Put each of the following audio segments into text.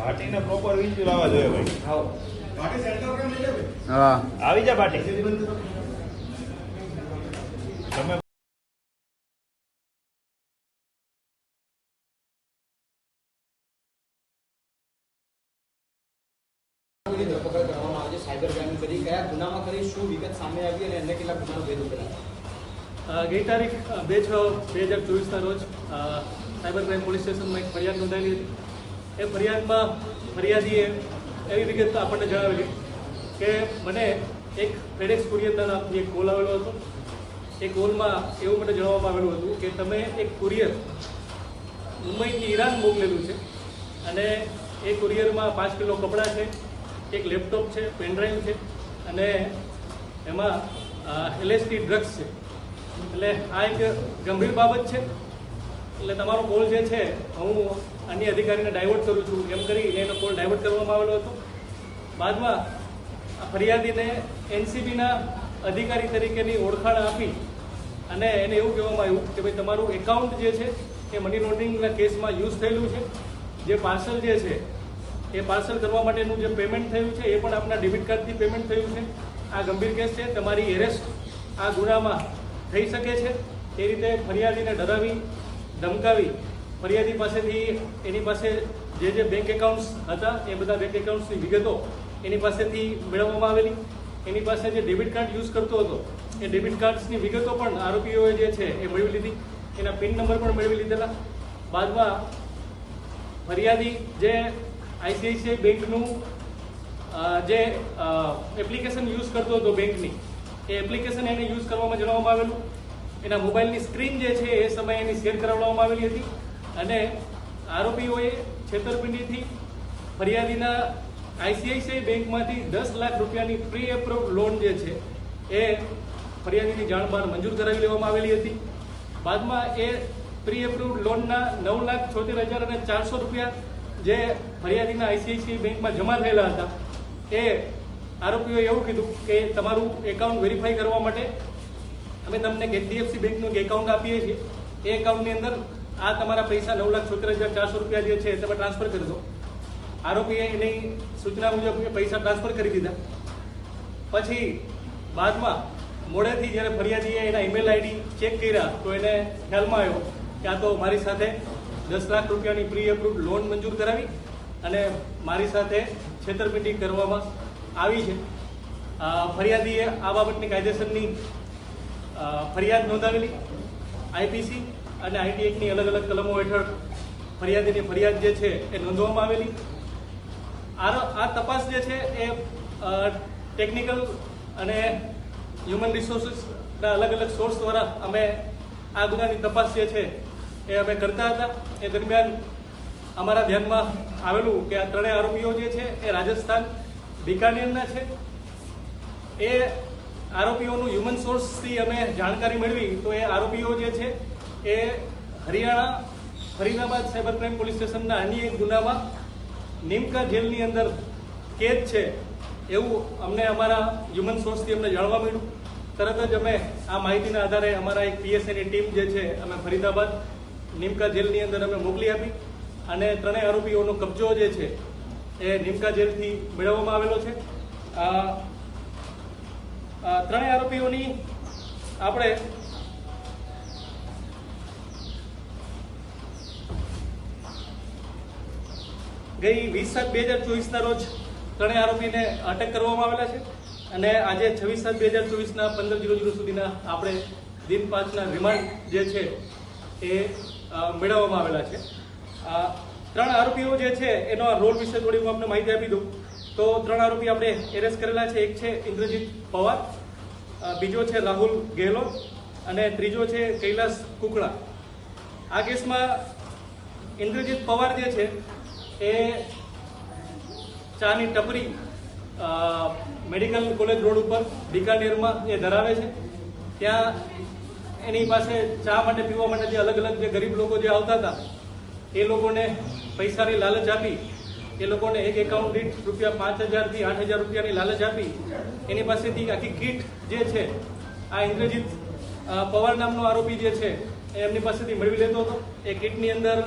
ભાટીને proper visual આવવા જોઈએ ભાઈ. આવો ભાટી સેન્ટર પર લઈ લે ભાઈ. હા આવી જા ભાટી. તમે ધરપકડ કરવામાં આવે છે સાયબર ક્રાઇમ કરી કયા ગુનામાં કરી શું વિગત સામે આવી અને અન્ય કેટલા ગુનાનો ભેદ ઉકેલાયો? ગઈ તારીખ 2/6/2024ના રોજ સાયબર ક્રાઇમ પોલીસ સ્ટેશનમાં એક ફરિયાદ નોંધાયેલી હતી. એ ફરિયાદમાં ફરિયાદીએ એવી વિગત આપણને જણાવેલી કે મને એક ફેડેક્સ કુરિયરના નામથી એક કોલ આવેલો હતો. એ કોલમાં એવું મને જણાવવામાં આવેલું હતું કે તમે એક કુરિયર મુંબઈથી ઈરાન મોકલેલું છે અને એ કુરિયરમાં 5 કિલો કપડાં છે, એક લેપટોપ છે, પેનડ્રાઈવ છે અને એમાં LSD ડ્રગ્સ છે. એટલે આ એક ગંભીર બાબત છે. એટલે તમારો કોલ જે છે હું અન્ય અધિકારીને ડાયવર્ટ કરું છું એમ કરી એનો કોલ ડાયવર્ટ કરવામાં આવેલો હતો. બાદમાં ફરિયાદીને NCBના અધિકારી તરીકેની ઓળખાણ આપી અને એને એવું કહેવામાં આવ્યું કે ભાઈ તમારું એકાઉન્ટ જે છે એ મની લોન્ડરિંગના કેસમાં યુઝ થયેલું છે. જે પાર્સલ જે છે એ પાર્સલ કરવા માટેનું જે પેમેન્ટ થયું છે એ પણ આપણા ડેબિટ કાર્ડથી પેમેન્ટ થયું છે. આ ગંભીર કેસ છે, તમારી એરેસ્ટ આ ગુનામાં થઈ શકે છે. એ રીતે ફરિયાદીને ડરાવી ધમકાવી ફરિયાદી પાસેથી એની પાસે જે બેંક એકાઉન્ટ્સ હતા એ બધા બેંક એકાઉન્ટ્સની વિગતો એની પાસેથી મેળવવામાં આવેલી. એની પાસે જે ડેબિટ કાર્ડ યુઝ કરતો હતો એ ડેબિટ કાર્ડ્સની વિગતો પણ આરોપીઓએ જે છે એ મેળવી લીધી. એના પિન નંબર પણ મેળવી લીધેલા. બાદમાં ફરિયાદી જે ICICI બેંકનું જે એપ્લિકેશન યુઝ કરતો હતો બેંકની એ એપ્લિકેશન એને યુઝ કરવામાં જણાવવામાં આવેલું. એના મોબાઈલની સ્ક્રીન જે છે એ સમયે એની શેર કરાવવામાં આવેલી હતી અને આરોપીઓએ છેતરપિંડીથી ફરિયાદીના ICICI બેંકમાંથી 10 લાખ રૂપિયાની પ્રી એપ્રુવડ લોન જે છે એ ફરિયાદીની જાણ બહાર મંજૂર કરાવી લેવામાં આવેલી હતી. બાદમાં એ પ્રી એપ્રુવડ લોનના 9,76,400 રૂપિયા જે ફરિયાદીના ICICI બેંકમાં જમા થયેલા હતા એ આરોપીઓએ એવું કીધું કે તમારું એકાઉન્ટ વેરીફાઈ કરવા માટે અમે તમને HDFC બેંકનું એક એકાઉન્ટ આપીએ છીએ. એ એકાઉન્ટની અંદર આ તમારા પૈસા 9,76,400 રૂપિયા જે છે તમે ટ્રાન્સફર કરી દો. આરોપીએ એની સૂચના મુજબ એ પૈસા ટ્રાન્સફર કરી દીધા. પછી બાદમાં મોડેથી જ્યારે ફરિયાદીએ એના ઈમેલ ID ચેક કર્યા તો એને ખ્યાલમાં આવ્યો કે આ તો મારી સાથે 10 લાખ રૂપિયાની પ્રી એપ્રુવડ લોન મંજૂર કરાવી અને મારી સાથે છેતરપિંડી કરવામાં આવી છે. ફરિયાદીએ આ બાબતની કાયદેસરની ફરિયાદ નોંધાવેલી. IPC અને IT એક્ટની અલગ અલગ કલમો હેઠળ ફરિયાદીની ફરિયાદ જે છે એ નોંધવામાં આવેલી. આ તપાસ જે છે એ ટેકનિકલ અને હ્યુમન રિસોર્સિસના અલગ અલગ સોર્સ દ્વારા અમે આ ગુનાની તપાસ જે છે એ અમે કરતા હતા. એ દરમિયાન અમારા ધ્યાનમાં આવેલું કે આ ત્રણેય આરોપીઓ જે છે એ રાજસ્થાન બિકાનેરના છે. એ આરોપીઓનું હ્યુમન સોર્સથી અમે જાણકારી મેળવી તો એ આરોપીઓ જે છે એ Haryana Faridabad cyber crime police સ્ટેશનના અન્ય એક ગુનામાં નિમકા જેલની અંદર કેદ છે એવું અમને અમારા હ્યુમન સોર્સથી અમને જાણવા મળ્યું. તરત જ અમે આ માહિતીના આધારે અમારા એક PSAની ટીમ જે છે અમે ફરીદાબાદ નિમકા જેલની અંદર અમે મોકલી આપી અને ત્રણેય આરોપીઓનો કબજો જે છે એ નિમકા જેલથી મેળવવામાં આવેલો છે. ત્રણેય આરોપીઓની આપણે ગઈ 20/7/2024ના રોજ ત્રણેય આરોપીને અટક કરવામાં આવેલા છે અને આજે 26/7/2024ના 15:00 સુધીના આપણે દિન 5ના રિમાન્ડ જે છે એ મેળવવામાં આવેલા છે. ત્રણ આરોપીઓ જે છે એનો રોલ વિશે થોડી હું આપને માહિતી આપી દઉં તો ત્રણ આરોપી આપણે એરેસ્ટ કરેલા છે. એક છે ઇન્દ્રજીત પવાર, બીજો છે રાહુલ ગેહલોત અને ત્રીજો છે કૈલાસ કુકડા. આ કેસમાં ઇન્દ્રજીત પવાર જે છે એ ચાની ટપરી મેડિકલ કોલેજ રોડ ઉપર બિકાનેરમાં એ ધરાવે છે. ત્યાં એની પાસે ચા માટે પીવા માટે જે અલગ અલગ જે ગરીબ લોકો જે આવતા હતા એ લોકોને પૈસાની લાલચ આપી એ લોકોને એક એકાઉન્ટ દીઠ ₹5,000 થી 8,000 રૂપિયાની લાલચ આપી એની પાસેથી આખી કીટ જે છે આ ઇન્દ્રજીત પવાર નામનો આરોપી જે છે એ એમની પાસેથી મેળવી લેતો હતો. એ કીટની અંદર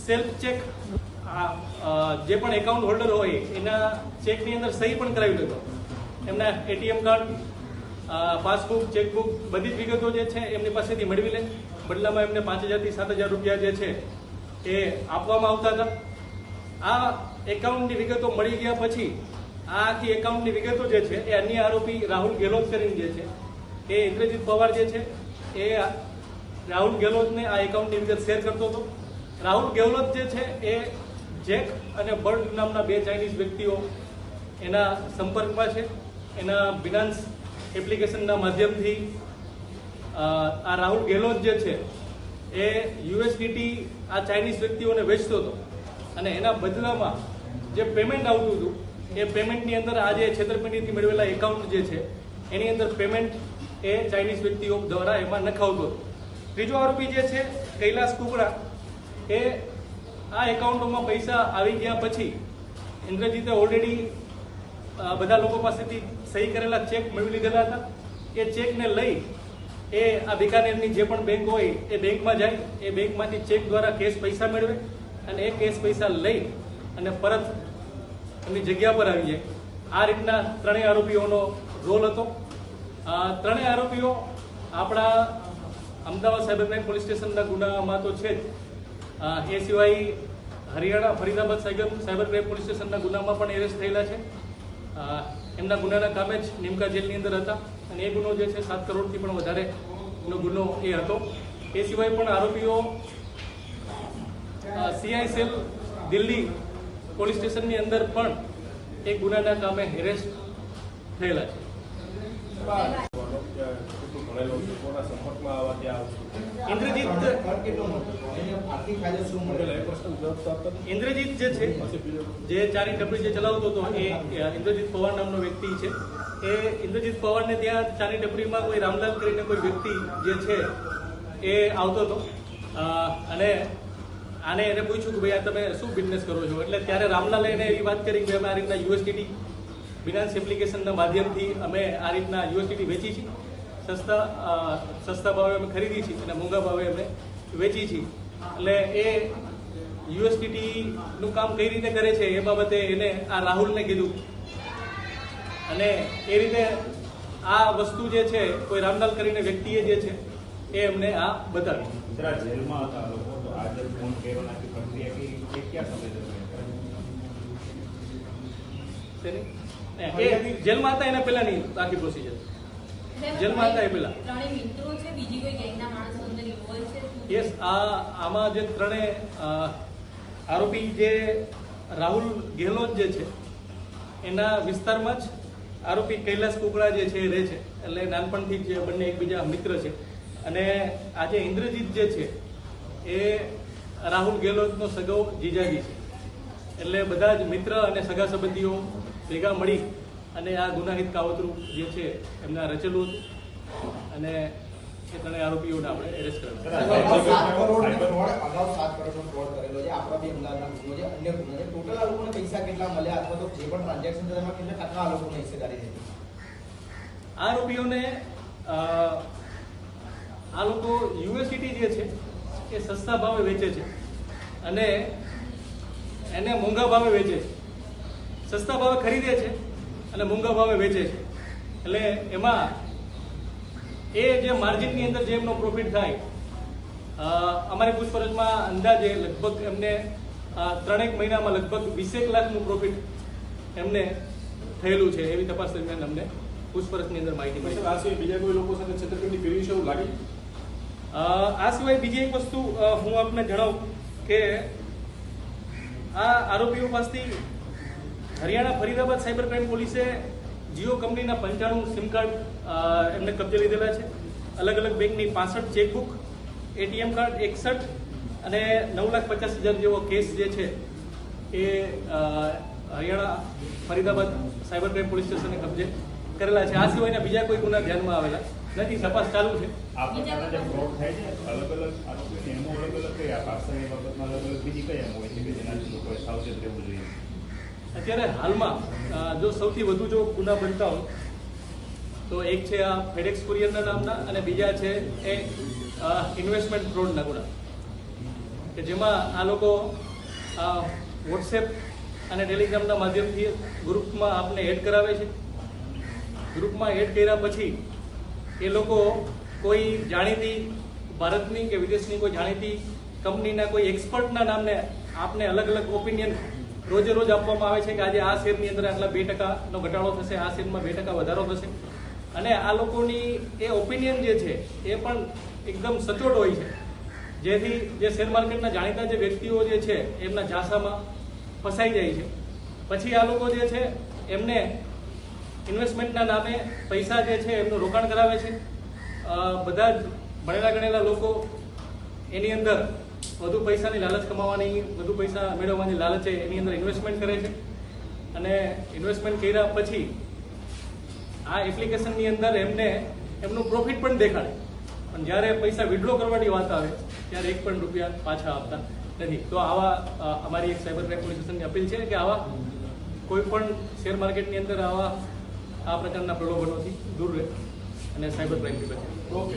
સેલ્ફ ચેક જે પણ એકાઉન્ટ હોલ્ડર હોય એના ચેકની અંદર સહી પણ કરાવી લેતો. એમના એટીએમ કાર્ડ, પાસબુક, ચેકબુક બધી જ વિગતો જે છે એમની પાસેથી મેળવી લે. બદલામાં એમને 5,000 થી 7,000 રૂપિયા જે છે એ આપવામાં આવતા હતા. આ એકાઉન્ટની વિગતો મળી ગયા પછી આ આખી એકાઉન્ટની વિગતો જે છે એ અન્ય આરોપી રાહુલ ગેહલોત કરીને જે છે એ ઇન્દ્રજીત પવાર જે છે એ રાહુલ ગેહલોતને આ એકાઉન્ટની વિગત શેર કરતો હતો. રાહુલ ગેહલોત જે છે એ જેક અને બર્ડ નામના 2 ચાઇનીઝ વ્યક્તિઓ એના સંપર્કમાં છે. એના બિનાન્સ એપ્લિકેશનના માધ્યમથી આ રાહુલ ગેહલોત જે છે એ USDT આ ચાઇનીઝ વ્યક્તિઓને વેચતો હતો અને એના બદલામાં જે પેમેન્ટ આવતું હતું એ પેમેન્ટની અંદર આ જે છેતરપિંડીથી મેળવેલા એકાઉન્ટ જે છે એની અંદર પેમેન્ટ એ ચાઇનીઝ વ્યક્તિઓ દ્વારા એમાં નખાવતો હતો. ત્રીજો આરોપી જે છે કૈલાસ કુકડા એ આ એકાઉન્ટોમાં પૈસા આવી ગયા પછી ઇન્દ્રજીતે ઓલરેડી બધા લોકો પાસેથી સહી કરેલા ચેક મેળવી લીધેલા હતા. એ ચેકને લઈ એ આ બિકાનેરની જે પણ બેંક હોય એ બેંકમાં જાય. એ બેંકમાંથી ચેક દ્વારા કેશ પૈસા મેળવે અને એ કેશ પૈસા લઈ અને પરત એમની જગ્યા પર આવી જાય. આ રીતના ત્રણેય આરોપીઓનો રોલ હતો. ત્રણેય આરોપીઓ આપણા અમદાવાદ સાયબર ક્રાઇમ પોલીસ સ્ટેશનના ગુનામાં તો છે જ. એ સિવાય Haryana Faridabad cyber crime police સ્ટેશનના ગુનામાં પણ એરેસ્ટ થયેલા છે. એમના ગુનાના કામે જ નિમકા જેલની અંદર હતા અને એ ગુનો જે છે 7 કરોડથી પણ વધારેનો ગુનો એ હતો. એ સિવાય પણ આરોપીઓ CI સેલ દિલ્હી પોલીસ સ્ટેશનની અંદર પણ એક ગુનાના કામે એરેસ્ટ થયેલા છે. ઇન્દ્રજીત જે છે જે ચાની ટપરી જે ચલાવતો હતો એ ઇન્દ્રજીત પવાર નામનો વ્યક્તિ છે. એ ઇન્દ્રજીત પવારને ત્યાં ચાની ટપરીમાં કોઈ રામલાલ કરીને કોઈ વ્યક્તિ જે છે એ આવતો હતો અને આને એને પૂછ્યું કે ભાઈ આ તમે શું બિઝનેસ કરો છો? એટલે ત્યારે રામલાલે એને એવી વાત કરી કે અમે આ રીતના USDT બિનાન્સ એપ્લિકેશનના માધ્યમથી અમે આ રીતના USDT વેચી છીએ. સસ્તા ભાવે અમે ખરીદી છીએ અને મોંઘા ભાવે અમે વેચી છીએ. એટલે એ USDT નું કામ કઈ રીતે કરે છે એ બાબતે એને આ રાહુલને કીધું અને એ રીતે આ વસ્તુ જે છે કોઈ રામલાલ કરીને વ્યક્તિએ જે છે એ એમને આ બતાવી. જેલમાં હતા લોકો તો આજે ફોન કર્યો નાખી પ્રક્રિયા કરી એ ક્યાં સમય એ જેલમાં હતા એના પહેલાની બાકી પ્રોસિજર. જેલમાં હતા એ પહેલા યસ. આમાં જે ત્રણેય આરોપી જે રાહુલ ગેહલોત જે છે એના વિસ્તારમાં જ આરોપી કૈલાસ કુકડા જે છે એ રહે છે. એટલે નાનપણથી જ બંને એકબીજા મિત્ર છે અને આજે ઇન્દ્રજીત જે છે એ રાહુલ ગેહલોતનો સગો જીજાજી છે. એટલે બધા જ મિત્ર અને સગા સંબંધીઓ ભેગા મળી અને આ ગુનાહિત કાવતરું જે છે એમના રચેલું હતું અને એ ત્રણેય આરોપીઓને આપણે એરેસ્ટ કરેલા. આરોપીઓને આ લોકો USDT જે છે એ સસ્તા ભાવે વેચે છે અને એને મોંઘા ભાવે વેચે છે. સસ્તા ભાવે ખરીદે છે અને મોંઘા ભાવે વેચે છે. એટલે એમાં એ જે માર્જિનની અંદર જે એમનો પ્રોફિટ થાય અમારી પૂછપરછમાં અંદાજે લગભગ એમને 3 મહિનામાં લગભગ 20 લાખનું પ્રોફિટ એમને થયેલું છે એવી તપાસ દરમિયાન અમને પૂછપરછની અંદર માહિતી મળી. આ સિવાય બીજા કોઈ લોકો સાથે છેતરપિંડી કરી છે એવું લાગે? આ સિવાય બીજી એક વસ્તુ હું આપને જણાવું કે આ આરોપીઓ પાસેથી હરિયાણા ફરીદાબાદ સાયબર ક્રાઇમ પોલીસે જીઓ કંપનીના 95 સિમ કાર્ડ એમને કબજે લીધેલા છે. અલગ અલગ બેંકની 65 ચેકબુક, ATM કાર્ડ 61 અને 9,50,000 જેવો કેસ જે છે એ Haryana Faridabad cyber crime police સ્ટેશને કબજે કરેલા છે. આ સિવાયના બીજા કોઈ ગુના ધ્યાનમાં આવેલા નથી. તપાસ ચાલુ છે. આ પ્રકારના જે ફ્રોડ થાય છે અલગ અલગ આરોપીઓની એમો અલગ અલગ કયા પાસાની બાબતમાં અલગ અલગ બીજી કઈ એમ હોય છે કે જેનાથી લોકોએ સાવચેત રહેવું જોઈએ? અત્યારે હાલમાં જો સૌથી વધુ જો ગુના બનતા હોય તો એક છે આ ફેડેક્સ કુરિયરના નામના અને બીજા છે એ ઇન્વેસ્ટમેન્ટ ફ્રોડના ગુના કે જેમાં આ લોકો વોટ્સએપ અને ટેલિગ્રામના માધ્યમથી ગ્રુપમાં આપને એડ કરાવે છે. ગ્રુપમાં એડ કર્યા પછી એ લોકો કોઈ જાણીતી ભારતની કે વિદેશની કોઈ જાણીતી કંપનીના કોઈ એક્સપર્ટના નામને આપને અલગ અલગ ઓપિનિયન રોજે રોજ આપવામાં આવે છે કે આજે આ શેરની અંદર આટલા 2%નો ઘટાડો થશે, આ શેરમાં 2% વધારો થશે. અને આ લોકોની એ ઓપિનિયન જે છે એ પણ એકદમ સચોટ હોય છે, જેથી જે શેર માર્કેટના જાણીતા જે વ્યક્તિઓ જે છે એમના ઝાંસામાં ફસાઈ જાય છે. પછી આ લોકો જે છે એમને ઇન્વેસ્ટમેન્ટના નામે પૈસા જે છે એમનું રોકાણ કરાવે છે. બધા જ ભણેલા ગણેલા લોકો એની અંદર વધુ પૈસાની લાલચ કમાવાની, વધુ પૈસા મેળવવાની લાલચે એની અંદર ઇન્વેસ્ટમેન્ટ કરે છે. અને ઇન્વેસ્ટમેન્ટ કર્યા પછી આ એપ્લિકેશનની અંદર એમને એમનું પ્રોફિટ પણ દેખાડે, પણ જ્યારે પૈસા વિડ્રો કરવાની વાત આવે ત્યારે એક પણ રૂપિયા પાછા આપતા નથી. તો આવા અમારી એક સાયબર ક્રાઇમ પોલીસ સ્ટેશનની અપીલ છે કે આવા કોઈ પણ શેર માર્કેટની અંદર આ પ્રકારના પ્રલોભનોથી દૂર રહે અને સાયબર ક્રાઇમથી બચે. ઓકે.